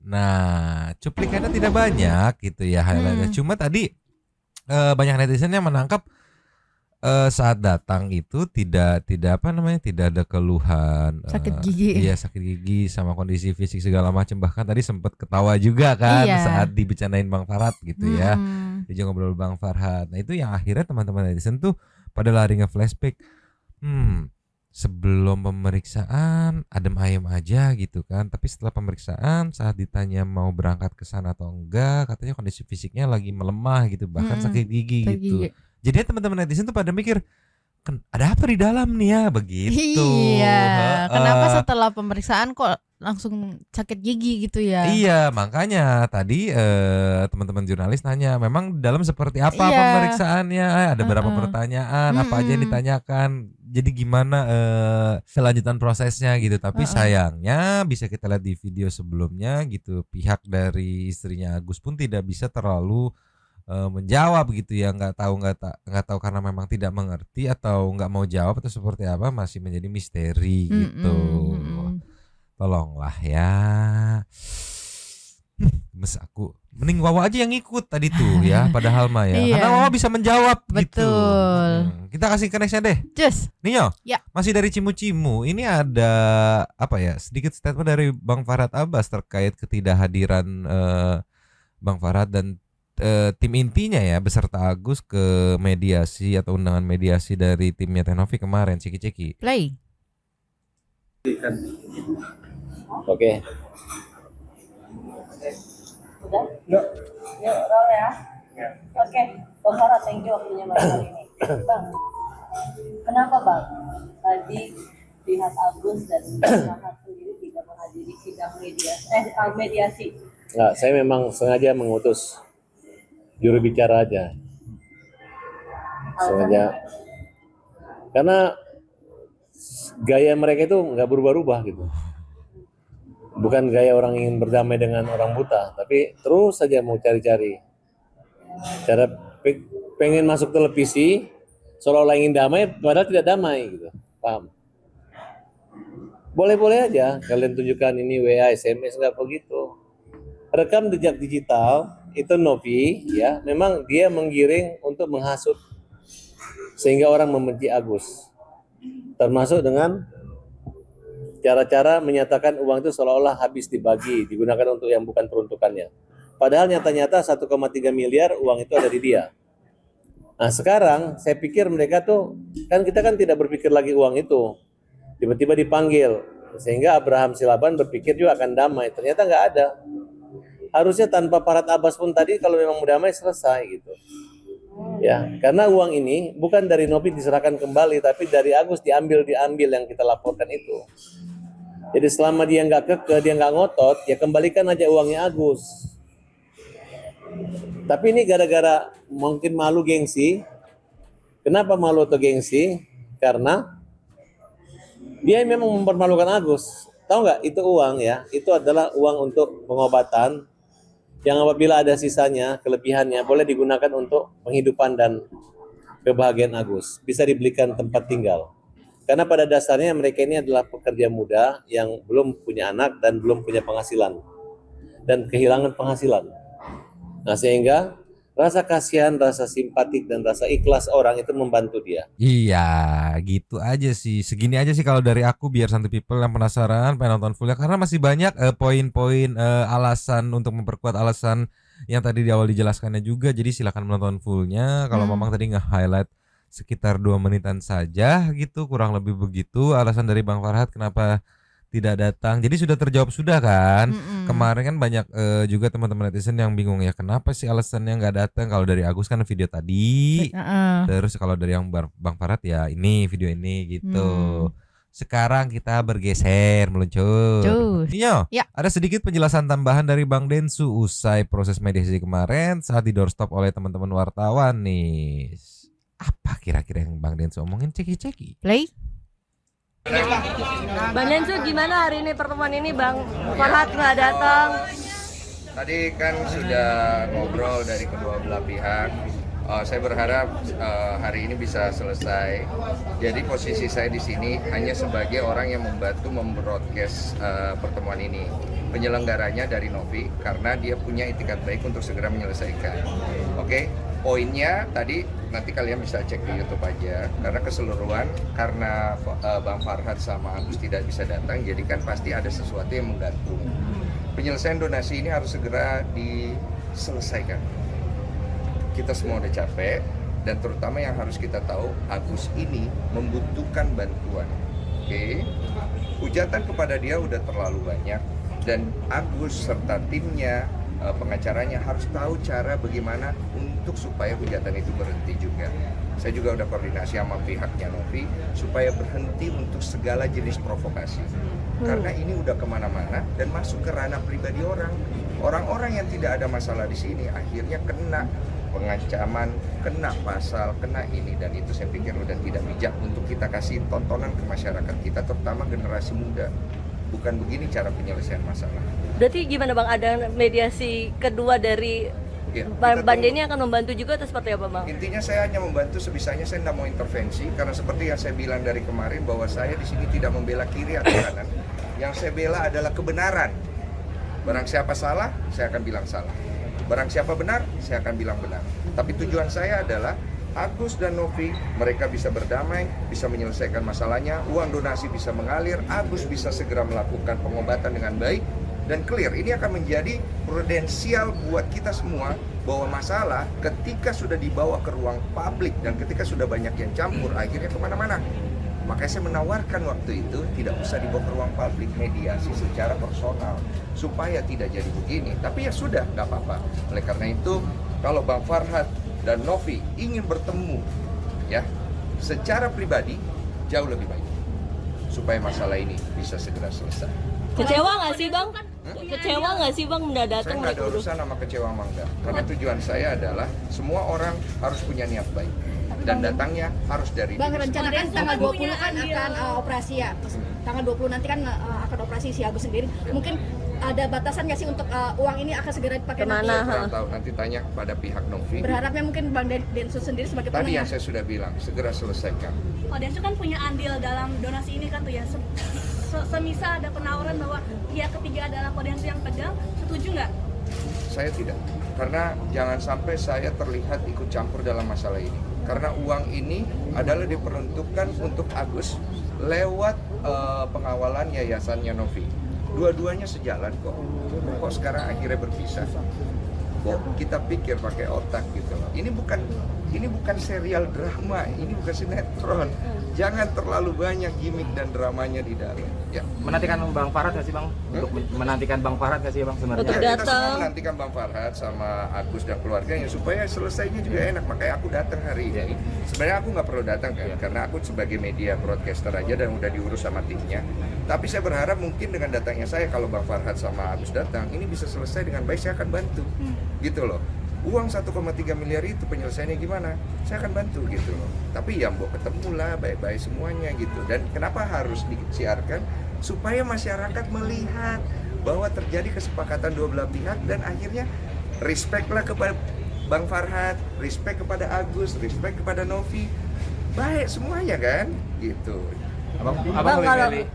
Nah, cuplikannya tidak banyak gitu ya highlightnya. Cuma tadi banyak netizen yang menangkap saat datang itu tidak apa namanya, tidak ada keluhan Sakit gigi. Iya, sakit gigi sama kondisi fisik segala macam. Bahkan tadi sempat ketawa juga kan saat dibicarain Bang Farhad gitu ya. Dia ngobrol Bang Farhad. Nah, itu yang akhirnya teman-teman netizen tuh pada lari nge-flashback. Sebelum pemeriksaan adem ayem aja gitu kan, tapi setelah pemeriksaan saat ditanya mau berangkat ke sana atau enggak, katanya kondisi fisiknya lagi melemah gitu, bahkan sakit gigi gitu. Jadi teman-teman netizen tuh pada mikir, ada apa di dalam nih ya, begitu. Iya, kenapa setelah pemeriksaan kok langsung sakit gigi gitu ya? Iya, makanya tadi teman-teman jurnalis nanya, memang dalam seperti apa pemeriksaannya? Ada berapa pertanyaan, apa aja yang ditanyakan? Jadi gimana kelanjutan prosesnya gitu. Tapi sayangnya bisa kita lihat di video sebelumnya gitu, pihak dari istrinya Agus pun tidak bisa terlalu menjawab gitu ya, nggak tahu karena memang tidak mengerti atau nggak mau jawab atau seperti apa, masih menjadi misteri gitu. Tolonglah ya. Mas aku mending Wawa aja yang ikut tadi tuh ya, padahal mah ya. Karena Wawa bisa menjawab gitu. Kita kasih ke nextnya deh. Just. Ninyo. Ya. Masih dari Cimu-Cimu. Ini ada apa ya? Sedikit statement dari Bang Farhad Abbas terkait ketidakhadiran Bang Farhad dan tim intinya ya beserta Agus ke mediasi atau undangan mediasi dari timnya Tenovi kemarin, Ceki-Ceki. Play. Oke. Udah? Yuk roll ya. Oke, Bang Farhad, thank you waktunya malam hari ini. Bang, kenapa Bang tadi pihak Agus dan Farhad sendiri tidak menghadiri sidang mediasi? Nggak, saya memang sengaja mengutus juru bicara aja. Sengaja. Karena gaya mereka itu nggak berubah-ubah gitu. Bukan gaya orang ingin berdamai dengan orang buta, tapi terus saja mau cari-cari cara pengen masuk televisi seolah-olah ingin damai padahal tidak damai gitu. Paham? Boleh-boleh aja kalian tunjukkan ini WA, SMS, nggak begitu. Rekam jejak digital itu Novi ya, memang dia menggiring untuk menghasut sehingga orang membenci Agus. Termasuk dengan cara-cara menyatakan uang itu seolah-olah habis dibagi, digunakan untuk yang bukan peruntukannya. Padahal nyata-nyata 1,3 miliar uang itu ada di dia. Nah sekarang saya pikir mereka tuh, kan kita kan tidak berpikir lagi uang itu. Tiba-tiba dipanggil, sehingga Abraham Silaban berpikir juga akan damai. Ternyata nggak ada. Harusnya tanpa Farhad Abbas pun tadi kalau memang mau damai selesai gitu. Ya, karena uang ini bukan dari Novi diserahkan kembali, tapi dari Agus diambil yang kita laporkan itu. Jadi selama dia nggak kekeh, dia nggak ngotot, ya kembalikan aja uangnya Agus. Tapi ini gara-gara mungkin malu gengsi. Kenapa malu atau gengsi? Karena dia memang mempermalukan Agus. Tahu nggak? Itu uang ya, itu adalah uang untuk pengobatan. Yang apabila ada sisanya, kelebihannya boleh digunakan untuk penghidupan dan kebahagiaan Agus. Bisa dibelikan tempat tinggal. Karena pada dasarnya mereka ini adalah pekerja muda yang belum punya anak dan belum punya penghasilan. Dan kehilangan penghasilan. Nah sehingga rasa kasihan, rasa simpatik, dan rasa ikhlas orang itu membantu dia. Iya, gitu aja sih. Segini aja sih kalau dari aku, biar Santai People yang penasaran pengen nonton fullnya. Karena masih banyak poin-poin alasan untuk memperkuat alasan yang tadi di awal dijelaskannya juga. Jadi silakan menonton fullnya. Kalau memang tadi nge-highlight sekitar 2 menitan saja gitu, kurang lebih begitu alasan dari Bang Farhad kenapa tidak datang. Jadi sudah terjawab sudah kan. Kemarin kan banyak juga teman-teman netizen yang bingung ya, kenapa sih alasannya nggak datang. Kalau dari Agus kan video tadi, terus kalau dari yang Bang Farhad ya ini video ini gitu. Sekarang kita bergeser meluncur. Iya, ada sedikit penjelasan tambahan dari Bang Densu usai proses mediasi kemarin saat di doorstop oleh teman-teman wartawan nih. Apa kira-kira yang Bang Densu omongin? Ceki-ceki. Play. Bang Densu, gimana hari ini pertemuan ini Bang Farhad nggak datang? Tadi kan sudah ngobrol dari kedua belah pihak. Saya berharap hari ini bisa selesai. Jadi posisi saya di sini hanya sebagai orang yang membantu membroadcast pertemuan ini. Penyelenggaranya dari Novi karena dia punya itikat baik untuk segera menyelesaikan. Oke, poinnya tadi nanti kalian bisa cek di YouTube aja. Karena keseluruhan karena Bang Farhad sama Agus tidak bisa datang, jadi kan pasti ada sesuatu yang menggantung. Penyelesaian donasi ini harus segera diselesaikan. Kita semua udah capek, dan terutama yang harus kita tahu, Agus ini membutuhkan bantuan. Oke, hujatan kepada dia udah terlalu banyak, dan Agus serta timnya, pengacaranya harus tahu cara bagaimana untuk supaya hujatan itu berhenti juga. Saya juga udah koordinasi sama pihaknya Novi supaya berhenti untuk segala jenis provokasi. Karena ini udah kemana-mana dan masuk ke ranah pribadi orang. Orang-orang yang tidak ada masalah di sini akhirnya kena pengancaman, kena pasal, kena ini, dan itu saya pikir udah tidak bijak untuk kita kasih tontonan ke masyarakat kita, terutama generasi muda. Bukan begini cara penyelesaian masalah. Berarti gimana Bang, ada mediasi kedua dari Bang Denny akan membantu juga atau seperti apa Bang? Intinya saya hanya membantu sebisanya, saya tidak mau intervensi karena seperti yang saya bilang dari kemarin bahwa saya di sini tidak membela kiri atau kanan. Yang saya bela adalah kebenaran. Barang siapa salah, saya akan bilang salah. Barang siapa benar, saya akan bilang benar. Tapi tujuan saya adalah Agus dan Novi, mereka bisa berdamai, bisa menyelesaikan masalahnya, uang donasi bisa mengalir, Agus bisa segera melakukan pengobatan dengan baik, dan clear. Ini akan menjadi prudensial buat kita semua, bahwa masalah ketika sudah dibawa ke ruang publik, dan ketika sudah banyak yang campur, akhirnya kemana-mana. Makanya saya menawarkan waktu itu, tidak usah dibawa ke ruang publik, mediasi secara personal, supaya tidak jadi begini. Tapi ya sudah, nggak apa-apa. Oleh karena itu, kalau Bang Farhad dan Novi ingin bertemu ya secara pribadi, jauh lebih baik supaya masalah ini bisa segera selesai. Kecewa nggak sih Bang? Kecewa nggak sih Bang mendadak? Saya nggak ada urusan sama kecewa mangga, karena tujuan saya adalah semua orang harus punya niat baik dan datangnya harus dari Bang, diri rencana kan tanggal 20 kan akan operasi ya. Tanggal 20 nanti kan akan operasi si Agus sendiri. Mungkin ada batasan nggak sih untuk uang ini akan segera dipakai nanti? Kurang tahu, nanti tanya kepada pihak Novi. Berharapnya mungkin Bang Densus sendiri sebagai Tadi penengah. yang saya sudah bilang, segera selesaikan. Pak Densus kan punya andil dalam donasi ini kan tuh ya. Semisal ada penawaran bahwa pihak ketiga adalah Pak Densus yang pegang, setuju nggak? Saya tidak, karena jangan sampai saya terlihat ikut campur dalam masalah ini. Karena uang ini adalah diperuntukkan untuk Agus lewat pengawalan yayasannya Novi. Dua-duanya sejalan kok. Kok sekarang akhirnya berpisah? Kok kita pikir pakai otak gitu loh. Ini bukan serial drama, ini bukan sinetron. Jangan terlalu banyak gimmick dan dramanya di dalam. Ya. Menantikan Bang Farhad nggak sih Bang? Untuk menantikan Bang Farhad nggak sih Bang sebenarnya? Kita semua menantikan Bang Farhad sama Agus dan keluarganya supaya selesainya juga enak. Makanya aku datang hari ini. Sebenarnya aku nggak perlu datang kan, karena aku sebagai media broadcaster aja dan udah diurus sama timnya. Tapi saya berharap mungkin dengan datangnya saya, kalau Bang Farhad sama Agus datang, ini bisa selesai dengan baik, saya akan bantu. Gitu loh. Uang 1,3 miliar itu penyelesaiannya gimana? Saya akan bantu gitu loh. Tapi ya mbok ketemu lah baik-baik semuanya gitu. Dan kenapa harus disiarkan? Supaya masyarakat melihat bahwa terjadi kesepakatan dua belah pihak, dan akhirnya respect lah kepada Bang Farhad, respect kepada Agus, respect kepada Novi. Baik semuanya kan? Gitu. Abang boleh milih.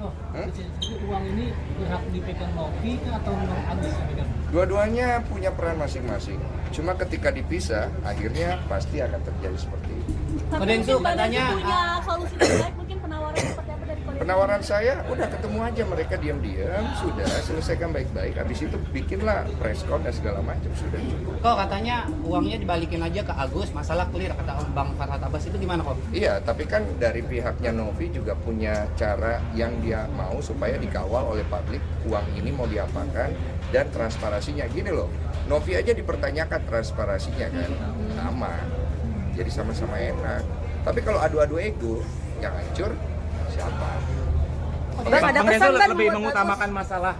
Uang ini berhak dipegang Novi atau Agus yang pegang? Dua-duanya punya peran masing-masing. Cuma ketika dipisah, akhirnya pasti akan terjadi seperti itu. Pak Densus katanya punya solusi terbaik, mungkin penawaran seperti apa dari Pak Densus? Penawaran saya, udah ketemu aja mereka diam-diam, sudah selesaikan baik-baik. Habis itu bikinlah press con dan segala macam, sudah cukup. Kok katanya uangnya dibalikin aja ke Agus, masalah clear kata Bang Farhad Abbas, itu gimana kok? Iya, tapi kan dari pihaknya Novi juga punya cara yang dia mau supaya dikawal oleh publik, uang ini mau diapakan dan transparansinya. Gini loh, Novi aja dipertanyakan transparansinya kan, sama. Jadi sama-sama enak. Tapi kalau adu-adu ego, yang hancur siapa? Bang Densus lebih mengutamakan masalah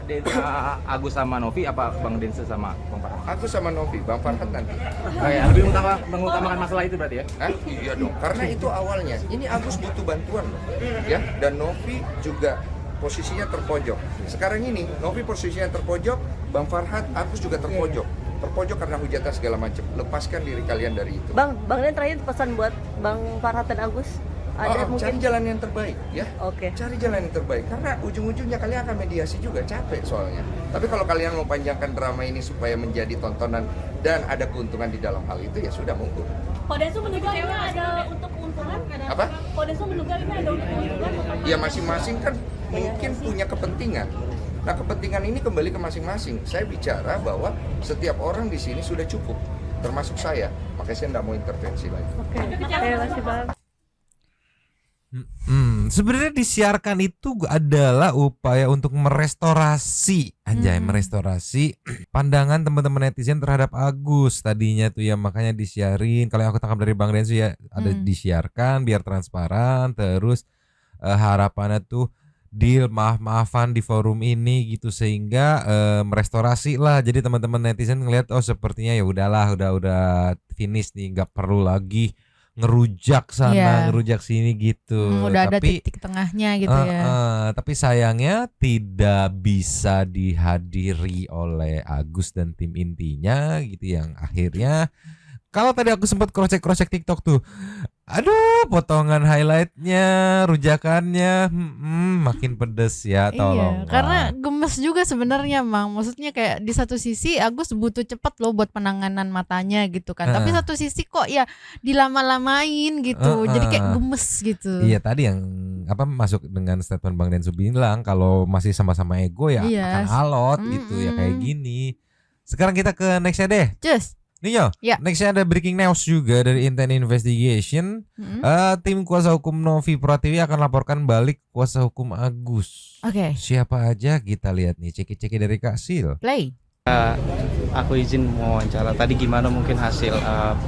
Agus sama Novi apa Bang Densus sama Bang Farhad? Agus sama Novi, Bang Farhad nanti. Lebih mengutamakan masalah itu berarti ya? Iya dong, karena itu awalnya. Ini Agus butuh bantuan loh, ya. Dan Novi juga posisinya terpojok. Sekarang ini Novi posisinya terpojok, Bang Farhad, Agus juga terpojok. terpojok karena hujatan segala macam. Lepaskan diri kalian dari itu. Bang Dan terakhir pesan buat Bang Farhat dan Agus. Ada mungkin cari jalan yang terbaik ya. Oke. Cari jalan yang terbaik karena ujung-ujungnya kalian akan mediasi juga, capek soalnya. Tapi kalau kalian mau panjangkan drama ini supaya menjadi tontonan dan ada keuntungan di dalam hal itu, ya sudah, monggo. Kodesu menduga ini ada untuk keuntungan? Apa? Kodesu menduga ini ada untuk keuntungan? Ya masing-masing kan mungkin punya kepentingan. Nah, kepentingan ini kembali ke masing-masing. Saya bicara bahwa setiap orang di sini sudah cukup, termasuk saya. Makanya saya tidak mau intervensi lagi. Oke, terima kasih Bang. Sebenarnya disiarkan itu adalah upaya untuk merestorasi, merestorasi pandangan teman-teman netizen terhadap Agus tadinya tuh ya, makanya disiarin. Kalau yang aku tangkap dari Bang Densu ya, ada disiarkan biar transparan, terus harapannya tuh deal maaf-maafan di forum ini gitu, sehingga merestorasi lah. Jadi teman-teman netizen ngelihat oh sepertinya ya udahlah, udah finish nih, nggak perlu lagi ngerujak sana, ngerujak sini gitu. Udah ada tapi, titik tengahnya gitu ya. Tapi sayangnya tidak bisa dihadiri oleh Agus dan tim intinya gitu, yang akhirnya kalau tadi aku sempat crosscheck TikTok tuh, aduh potongan highlightnya, rujakannya, makin pedes ya, tolong. Iya, karena gemes juga sebenarnya, Mang. Maksudnya kayak di satu sisi Agus butuh cepat loh buat penanganan matanya gitu kan. Tapi satu sisi kok ya dilama-lamain gitu. Jadi kayak gemes gitu. Iya, tadi yang masuk dengan statement Bang Densu bilang kalau masih sama-sama ego ya akan alot gitu ya, kayak gini. Sekarang kita ke nextnya deh. Cus. Nino, nextnya ada breaking news juga dari Intent Investigation. Tim kuasa hukum Novi Pratiwi akan laporkan balik kuasa hukum Agus. Oke. Siapa aja kita lihat nih, ceki-ceki dari Kak Sil. Play. Aku izin mau wawancara. Tadi gimana mungkin hasil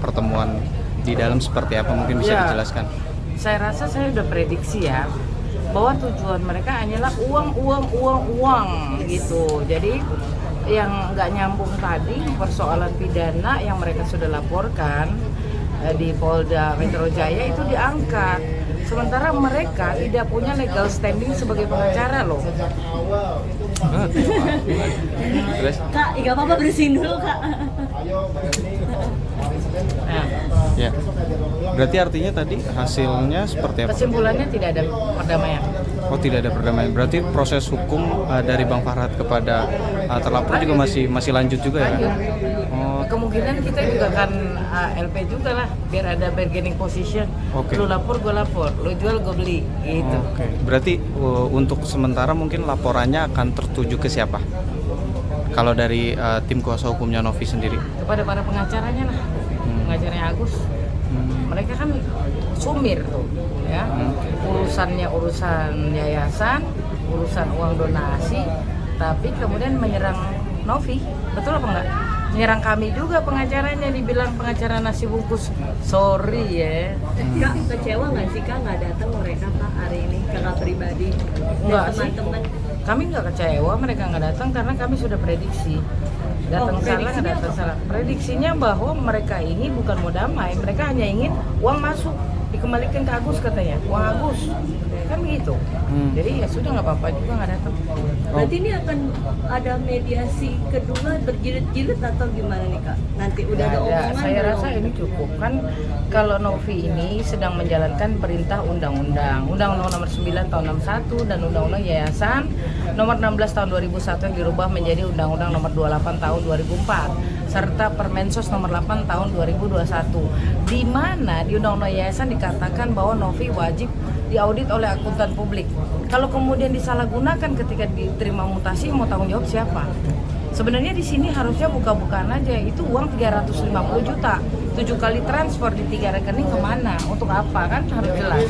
pertemuan di dalam seperti apa, mungkin bisa dijelaskan? Saya rasa saya udah prediksi ya, bahwa tujuan mereka hanyalah uang gitu. Jadi yang nggak nyambung tadi persoalan pidana yang mereka sudah laporkan di Polda Metro Jaya itu diangkat, sementara mereka tidak punya legal standing sebagai pengacara loh. Kak, nggak apa-apa, bersihin dulu Kak. Ya. Berarti artinya tadi hasilnya seperti apa? Kesimpulannya tidak ada perdamaian. Oh, tidak ada perdamaian. Berarti proses hukum dari Bang Farhat kepada terlapor juga masih lanjut juga ya? Oh. Kemungkinan kita juga akan LP juga lah, biar ada bargaining position. Lu lapor, gue lapor. Lu jual, gue beli. Gitu. Berarti untuk sementara mungkin laporannya akan tertuju ke siapa? Kalau dari tim kuasa hukumnya Novi sendiri? Kepada para pengacaranya lah, pengacaranya Agus. Mereka kan sumir tuh, ya. Urusannya urusan yayasan, urusan uang donasi, tapi kemudian menyerang Novi, betul apa enggak? Menyerang kami juga pengacaranya, dibilang pengacara nasi bungkus. Sorry ya. Kak, kecewa nggak sih Kak nggak datang mereka Kak hari ini, Kakak pribadi? Enggak sih. Teman-teman. Kami nggak kecewa mereka nggak datang karena kami sudah prediksi. Datang salah, nggak datang salah. Prediksinya bahwa mereka ini bukan mau damai, mereka hanya ingin uang masuk, dikembalikan ke Agus katanya, uang Agus, kan begitu. Jadi ya sudah, nggak apa-apa juga nggak datang. Berarti ini akan ada mediasi kedua berjilid-jilid atau gimana nih Kak? Nanti udah ada omongan? Saya rasa ini cukup kan, kalau Novi ini sedang menjalankan perintah undang-undang nomor 9 tahun 61 dan undang-undang yayasan nomor 16 tahun 2001 yang dirubah menjadi undang-undang nomor 28 tahun 2004 serta Permensos nomor 8 tahun 2021, di mana di undang-undang yayasan dikatakan bahwa Novi wajib diaudit oleh akuntan publik. Kalau kemudian disalahgunakan ketika diterima mutasi, mau tanggung jawab siapa? Sebenarnya di sini harusnya buka-bukaan aja, itu uang 350 juta, 7 kali transfer di 3 rekening kemana, untuk apa, kan harus jelas.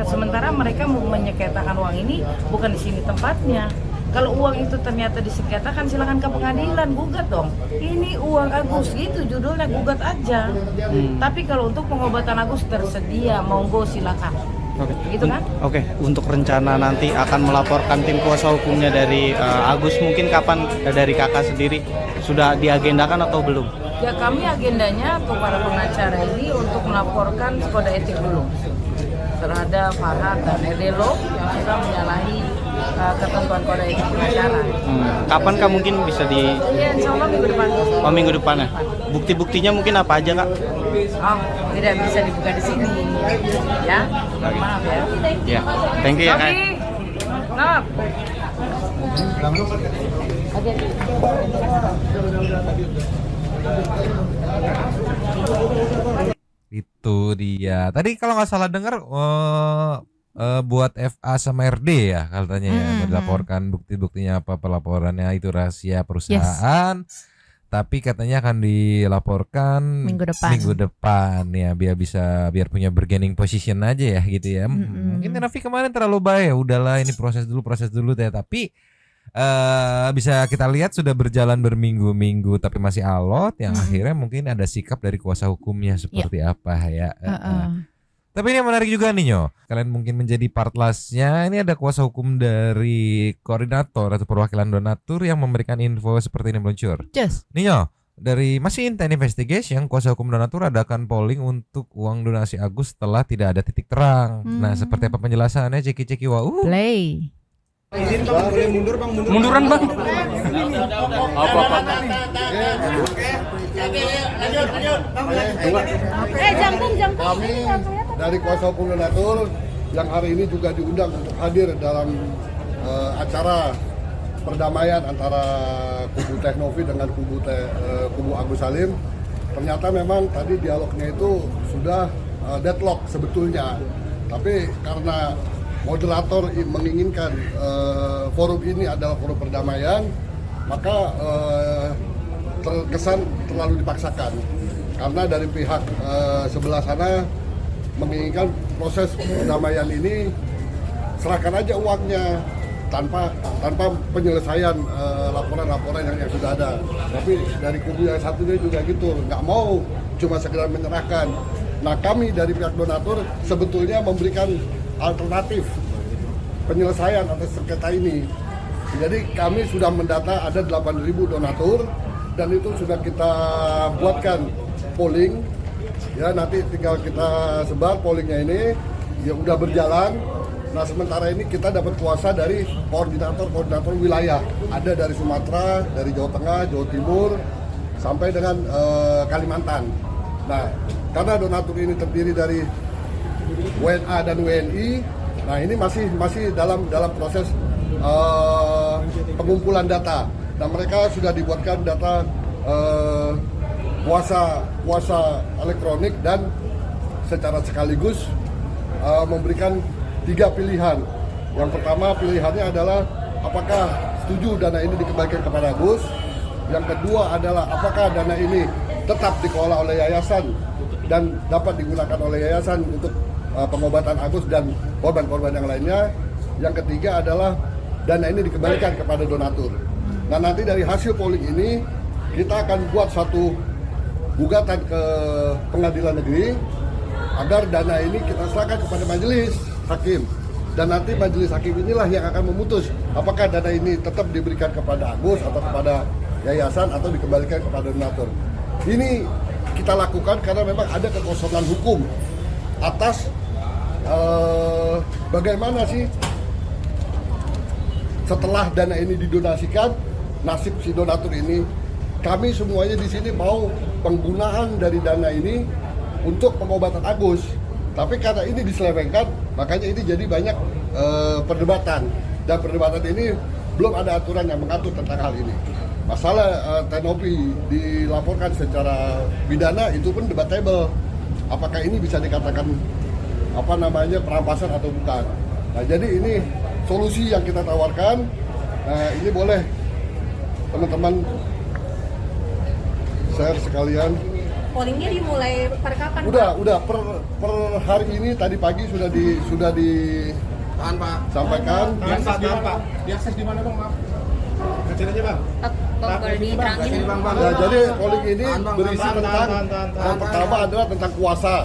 Sementara mereka mau menyengketakan uang ini bukan di sini tempatnya. Kalau uang itu ternyata disengketakan, silakan ke pengadilan, gugat dong. Ini uang Agus, gitu judulnya, gugat aja. Tapi kalau untuk pengobatan Agus tersedia, monggo silakan. Gitu kan? Oke, untuk rencana nanti akan melaporkan tim kuasa hukumnya dari Agus, mungkin kapan dari kakak sendiri sudah diagendakan atau belum? Ya, kami agendanya untuk para pengacara ini untuk melaporkan kode etik dulu terhadap Farhat dan Edelo yang sudah menyalahi ketentuan kode etik pengacara. Kapan Kak mungkin bisa di Iya, insya Allah minggu depan. oh, minggu depan ya? Bukti-buktinya mungkin apa aja Kak? Oh, tidak bisa dibuka di sini. Ya, maaf ya. Ya, thank you ya Kak. Oke. Maaf. Itu dia. Tadi kalau nggak salah dengar buat FA sama RD ya katanya ya, dilaporkan bukti-buktinya apa, pelaporannya itu rahasia perusahaan. Tapi katanya akan dilaporkan Minggu depan ya, biar punya bargaining position aja ya gitu ya. Mungkin Novi kemarin terlalu baik ya, udahlah ini proses dulu deh. Tapi bisa kita lihat sudah berjalan berminggu-minggu tapi masih alot, yang akhirnya mungkin ada sikap dari kuasa hukumnya seperti apa ya. Tapi ini yang menarik juga nih Nyo, kalian mungkin menjadi partlasnya. Ini ada kuasa hukum dari koordinator atau perwakilan donatur yang memberikan info seperti ini meluncur. Nih Nyo, dari masih Intent Investigation, kuasa hukum donatur adakan polling untuk uang donasi Agus setelah tidak ada titik terang. Nah, seperti apa penjelasannya? Ceki wah. Play. Izin Bang, boleh mundur Bang, Munduran Bang. Apa? Jangkung. Kami dari kuasa hukum donatur yang hari ini juga diundang untuk hadir dalam acara perdamaian antara kubu Teknovi dengan kubu Agus Salim. Ternyata memang tadi dialognya itu sudah deadlock sebetulnya, tapi karena moderator menginginkan forum ini adalah forum perdamaian, maka terkesan terlalu dipaksakan karena dari pihak sebelah sana menginginkan proses perdamaian ini serahkan aja uangnya tanpa penyelesaian laporan-laporan yang sudah ada. Tapi dari kubu yang satunya juga gitu, nggak mau cuma sekedar menyerahkan. Nah, kami dari pihak donatur sebetulnya memberikan alternatif penyelesaian atas sengketa ini. Jadi kami sudah mendata ada 8.000 donatur dan itu sudah kita buatkan polling. Ya, nanti tinggal kita sebar pollingnya ini, ya udah berjalan. Nah, sementara ini kita dapat kuasa dari koordinator wilayah. Ada dari Sumatera, dari Jawa Tengah, Jawa Timur, sampai dengan Kalimantan. Nah, karena donatur ini terdiri dari WNA dan WNI, nah ini masih dalam proses pengumpulan data. Dan mereka sudah dibuatkan data puasa elektronik dan secara sekaligus memberikan 3 pilihan. Yang pertama pilihannya adalah apakah setuju dana ini dikembalikan kepada Agus. Yang kedua adalah apakah dana ini tetap dikelola oleh yayasan dan dapat digunakan oleh yayasan untuk pengobatan Agus dan korban-korban yang lainnya. Yang ketiga adalah dana ini dikembalikan kepada donatur. Nah, nanti dari hasil polling ini kita akan buat satu gugatan ke pengadilan negeri agar dana ini kita serahkan kepada majelis hakim. Dan nanti majelis hakim inilah yang akan memutus apakah dana ini tetap diberikan kepada Agus atau kepada yayasan atau dikembalikan kepada donatur. Ini kita lakukan karena memang ada kekosongan hukum atas bagaimana sih setelah dana ini didonasikan, nasib si donatur ini. Kami semuanya di sini mau penggunaan dari dana ini untuk pengobatan Agus. Tapi karena ini diselewengkan, makanya ini jadi banyak perdebatan. Dan perdebatan ini belum ada aturan yang mengatur tentang hal ini. Masalah Teknovi dilaporkan secara pidana itu pun debatable. Apakah ini bisa dikatakan perampasan atau bukan. Nah, jadi ini solusi yang kita tawarkan. Nah, ini boleh teman-teman share sekalian. Pollingnya dimulai per kapan? Udah per hari ini tadi pagi sudah sampaikan. Diakses di mana Bang? Maaf. Kecil aja Bang. Nah, jadi polling ini berisi tentang yang pertama adalah tentang kuasa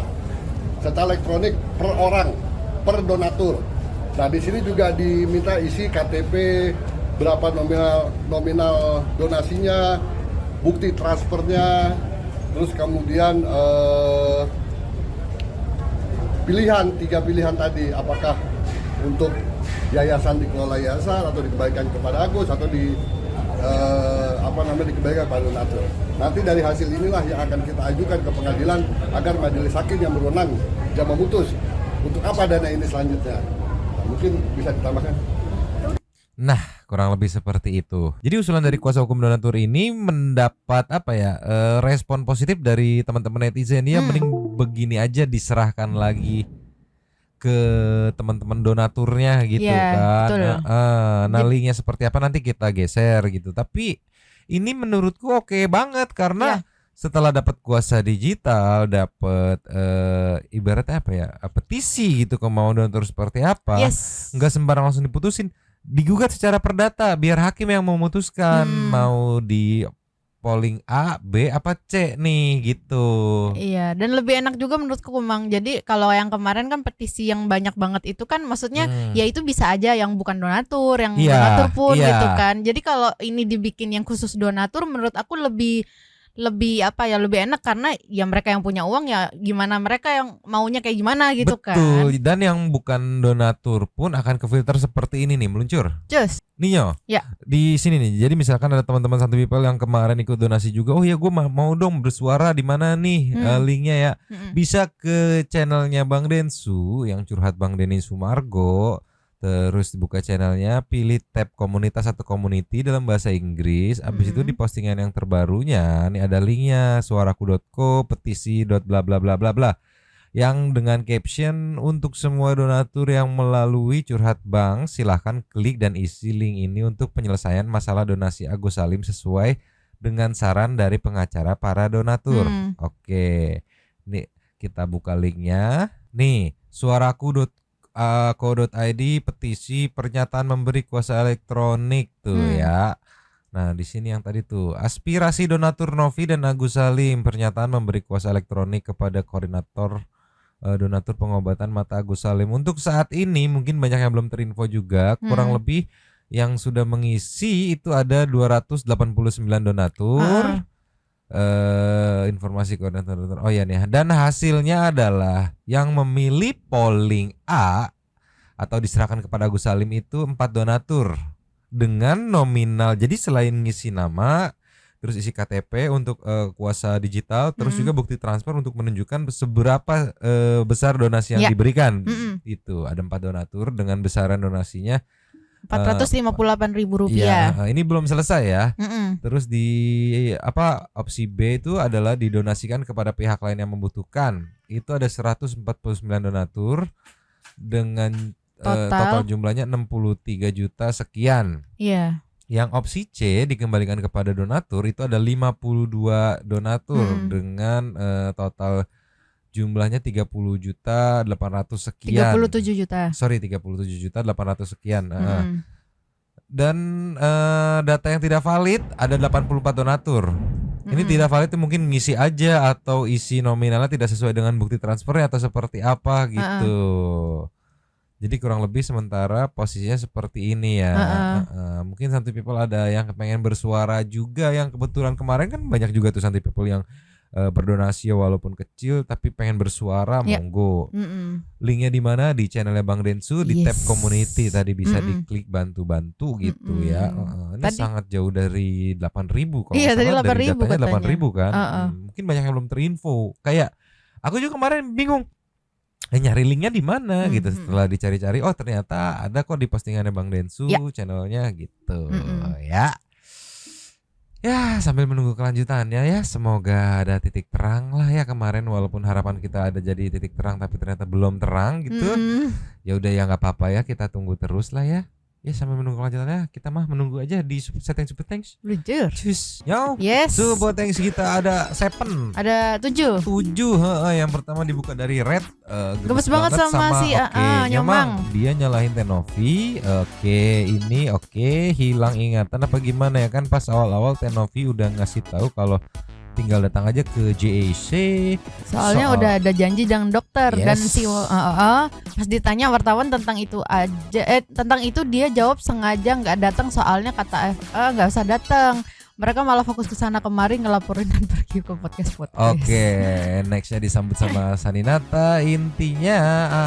secara elektronik per orang, per donatur. Nah, di sini juga diminta isi KTP, berapa nominal donasinya, bukti transfernya, terus kemudian pilihan 3 pilihan tadi, apakah untuk yayasan dikelola yayasan atau dikembalikan kepada Agus atau dikembalikan kepada donatur. Nanti dari hasil inilah yang akan kita ajukan ke pengadilan agar majelis hakim yang berwenang bisa memutus untuk apa dana ini selanjutnya. Nah, mungkin bisa ditambahkan. Nah, kurang lebih seperti itu. Jadi usulan dari kuasa hukum donatur ini mendapat respon positif dari teman-teman netizen. Ya mending begini aja, diserahkan lagi ke teman-teman donaturnya gitu kan. Betul. Linknya seperti apa nanti kita geser gitu. Tapi ini menurutku oke banget karena setelah dapat kuasa digital, dapat ibaratnya petisi gitu kemauan donatur seperti apa, nggak sembarang langsung diputusin, digugat secara perdata biar hakim yang memutuskan mau di polling A, B, apa C nih gitu. Iya, dan lebih enak juga menurutku Mang. Jadi kalau yang kemarin kan petisi yang banyak banget itu kan maksudnya ya itu bisa aja yang bukan donatur, yang donatur pun gitu kan. Jadi kalau ini dibikin yang khusus donatur menurut aku lebih enak karena ya mereka yang punya uang ya gimana mereka yang maunya kayak gimana gitu. Betul, kan. dan yang bukan donatur pun akan kefilter seperti ini nih meluncur. Cus. Nio. Ya. Di sini nih. Jadi misalkan ada teman-teman Santu People yang kemarin ikut donasi juga. Oh ya gue mau dong bersuara di mana nih linknya ya. Bisa ke channelnya Bang Densu yang curhat Bang Denny Sumargo. Terus dibuka channelnya, pilih tab komunitas atau community dalam bahasa Inggris. Abis itu di postingan yang terbarunya nih ada linknya suaraku.co petisi.bla bla bla bla bla yang dengan caption untuk semua donatur yang melalui curhat Bang silahkan klik dan isi link ini untuk penyelesaian masalah donasi Agus Salim sesuai dengan saran dari pengacara para donatur. Oke, nih kita buka linknya. Nih suaraku.co.id petisi pernyataan memberi kuasa elektronik tuh ya. Nah di sini yang tadi tuh aspirasi donatur Novi dan Agus Salim pernyataan memberi kuasa elektronik kepada koordinator donatur pengobatan mata Agus Salim. Untuk saat ini mungkin banyak yang belum terinfo juga. Kurang lebih yang sudah mengisi itu ada 289 donatur. Informasi koordinator. Oh ya nih. Dan hasilnya adalah yang memilih polling A atau diserahkan kepada Agus Salim itu 4 donatur dengan nominal. Jadi selain ngisi nama, terus isi KTP untuk kuasa digital, terus juga bukti transfer untuk menunjukkan seberapa besar donasi yang diberikan. Itu ada 4 donatur dengan besaran donasinya Rp458.000. Ya, ini belum selesai ya. Terus di opsi B itu adalah didonasikan kepada pihak lain yang membutuhkan. Itu ada 149 donatur dengan total jumlahnya 63 juta sekian. Iya. Yang opsi C dikembalikan kepada donatur itu ada 52 donatur dengan total jumlahnya 30.800.000 sekian. 37 juta. Sorry, 37.800.000 sekian. Dan data yang tidak valid ada 84 donatur. Ini tidak valid itu mungkin ngisi aja atau isi nominalnya tidak sesuai dengan bukti transfernya atau seperti apa gitu. Jadi kurang lebih sementara posisinya seperti ini ya. Mungkin Santu People ada yang pengen bersuara juga, yang kebetulan kemarin kan banyak juga tuh Santu People yang berdonasi walaupun kecil tapi pengen bersuara, monggo. Linknya di mana? Di channelnya Bang Densu, di tab community tadi bisa diklik bantu-bantu gitu ya. Ini tadi sangat jauh dari 8.000 kalau tadi 8.000 katanya 8.000 kan. Mungkin banyak yang belum terinfo. Kayak aku juga kemarin bingung. Nyari linknya di mana gitu. Setelah dicari-cari, oh ternyata ada kok di postingannya Bang Densu, channelnya gitu. Ya sambil menunggu kelanjutannya ya, semoga ada titik terang lah ya. Kemarin walaupun harapan kita ada jadi titik terang tapi ternyata belum terang gitu. Ya udah ya nggak apa-apa ya, kita tunggu terus lah ya. Ya sambil menunggu kelanjutannya, kita mah menunggu aja di setting super thanks. Luncur. Cus. Yo. Yes. Super thanks kita ada 7. Ada 7. Yang pertama dibuka dari Red. Gemes banget sama si Nyomang. Dia nyalahin Tenovi. Ini hilang ingatan apa gimana ya kan, pas awal-awal Tenovi udah ngasih tahu kalau tinggal datang aja ke JAC. Soalnya udah ada janji dengan dokter. Dan si pas ditanya wartawan tentang itu aja, tentang itu dia jawab sengaja nggak datang soalnya kata nggak usah datang. Mereka malah fokus ke sana kemari ngelaporin dan pergi ke podcast. Nextnya disambut sama Saninata. Intinya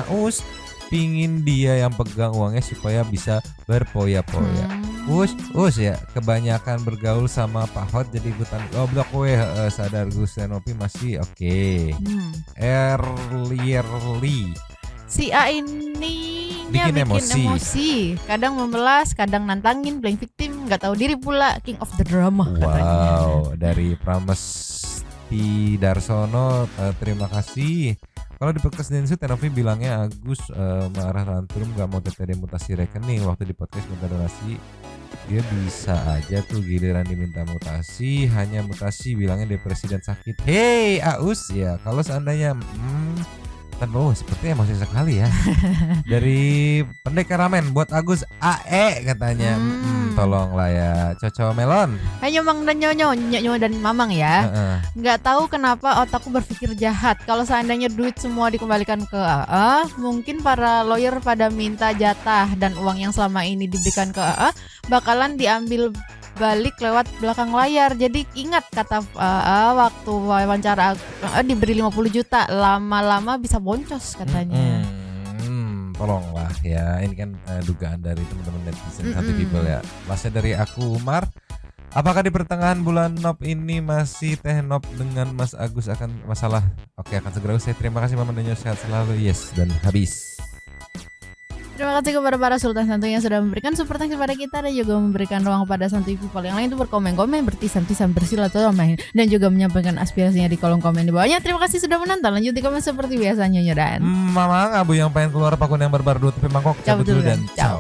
Aus pingin dia yang pegang uangnya supaya bisa berpoya-poya. Us ya, kebanyakan bergaul sama Pak Hot jadi ikutan goblok weh. Sadar Gus Tenopi masih oke. Early. Si A ini Bikin bikin emosi. emosi, kadang membelas, kadang nantangin, playing victim, nggak tahu diri pula, king of the drama katanya. Wow, dari Pramesti Darsono, terima kasih. Kalau di podcast Densu, Tenovi bilangnya Agus marah tantrum gak mau TTD mutasi rekening. Waktu di podcast minta donasi, dia bisa aja tuh giliran diminta mutasi, hanya mutasi bilangnya depresi dan sakit. Hey Aus, ya kalau seandainya sepertinya emosi sekali ya. Dari Pendekar Ramen buat Agus AE katanya. Tolonglah ya Coco Melon. Hanya Mang dan Nyonyo dan Mamang ya. Nggak tahu kenapa otakku berpikir jahat. Kalau seandainya duit semua dikembalikan ke AA, mungkin para lawyer pada minta jatah dan uang yang selama ini diberikan ke AA bakalan diambil balik lewat belakang layar. Jadi ingat kata waktu wawancara diberi 50 juta, lama-lama bisa boncos katanya. Tolonglah ya, ini kan dugaan dari teman-teman netizen Happy People ya. Lasnya dari aku Umar. Apakah di pertengahan bulan Nop ini masih Teh Nop dengan Mas Agus akan masalah? Oke, akan segera usai. Terima kasih Mama Denyo, sehat selalu. Yes, dan habis. Terima kasih kepada para Sultan Santuy yang sudah memberikan support kepada kita dan juga memberikan ruang kepada Santuy People yang lain untuk berkomen-komen, bertisan-tisan, bersilaturahmi dan juga menyampaikan aspirasinya di kolom komen di bawahnya. Terima kasih sudah menonton. Lanjut di komen seperti biasanya, Nyodan. Mamang, Abu yang pengen keluar pakun yang barbar dua tepi mangkok. Cabut dulu dan ciao.